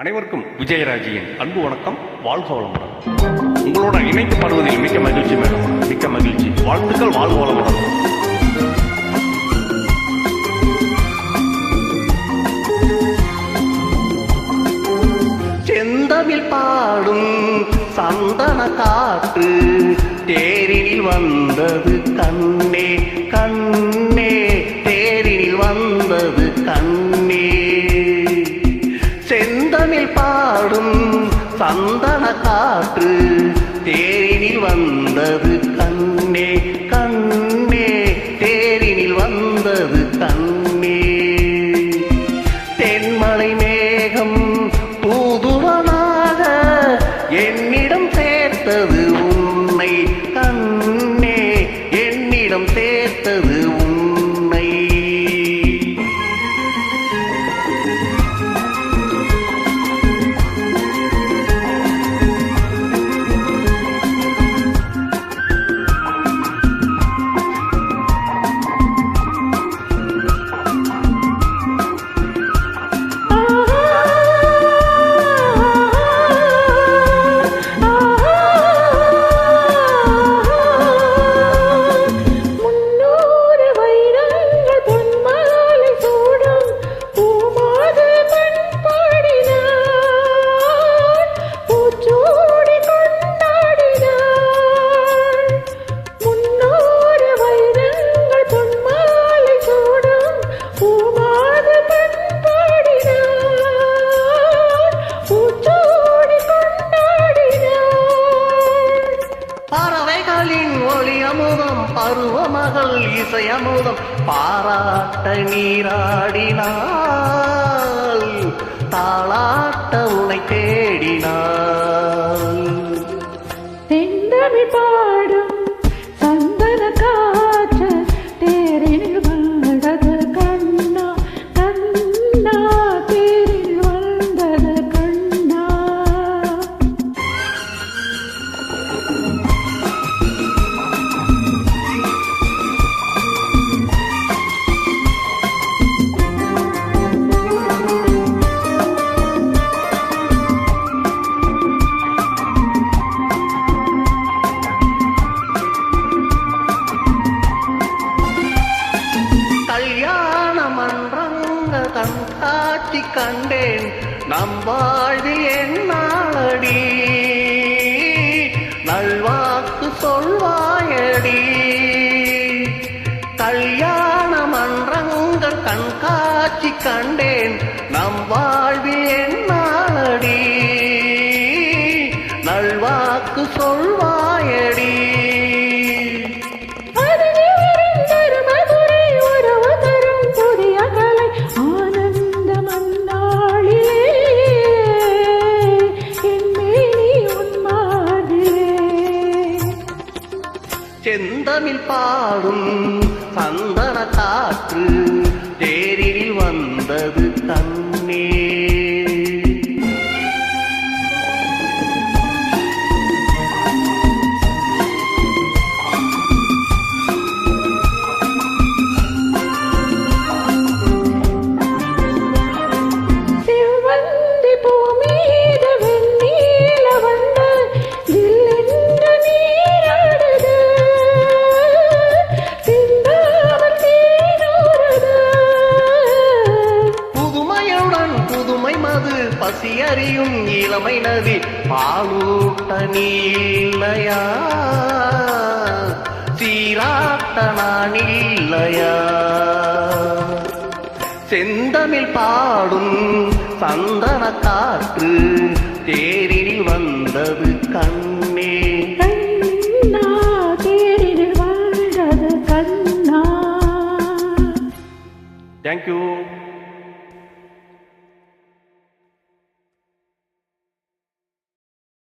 அனைவருக்கும் விஜயராஜியின் அன்பு வணக்கம். வாழ்க வளமுடன். உங்களோட இணைக்கப்படுவதில் மிக்க மகிழ்ச்சி மேடம், மிக்க மகிழ்ச்சி. வாழ்த்துக்கள். வாழ்க வளமுடன். செந்தமிழ் பாடும் சந்தன காற்று தேரில் வந்தது கண்ணே கண்ணே, தேரில் வந்தது கண்ணே. செந்தமிழ் பாடும் சந்தன காற்று தேரினில் வந்தது கண்ணே கண்ணே, தேரினில் வந்தது கண்ணே. தென்மலை மேகம் தூதுவனாக என்னிடம் சேர்த்தது உன்னை கண்ணே, என்னிடம் சேர்த்தது உன்னை. பறவைகளின் ஒளி அமுதம், பருவமகள் இசை அமுதம் பாராட்ட நீராடினாள், தாளாட்ட உனை தேடினாள். செந்தமிழ் பாடும் சந்தன காற்று தேரில் வந்தது கண்ணா கண்ணா, தேரில் வந்தது கண்ணா. கல்யாண மன்றங்க கண்காட்சி கண்டேன், நம் வாழ்வில் என்னாடி நல்வாக்கு சொல்வாயடி. கல்யாண மன்றங்கள் கண்காட்சி கண்டேன், நம் வாழ்வில் என்னாடி நல்வாக்கு சொல்வாயடி. செந்தமிழ் பாடும் சந்தன காற்று தேரில் வந்தது கண்ணே. பசி அறியும் இளமை நதி பாலூட்ட நீலையா, சீராட்ட நான் இல்லையா. செந்தமிழ் பாடும் சந்தன காற்று தேரில் வந்தது கண்ணே கண்ணா, தேரில் வந்தது கண்ணா. தேங்க்யூ.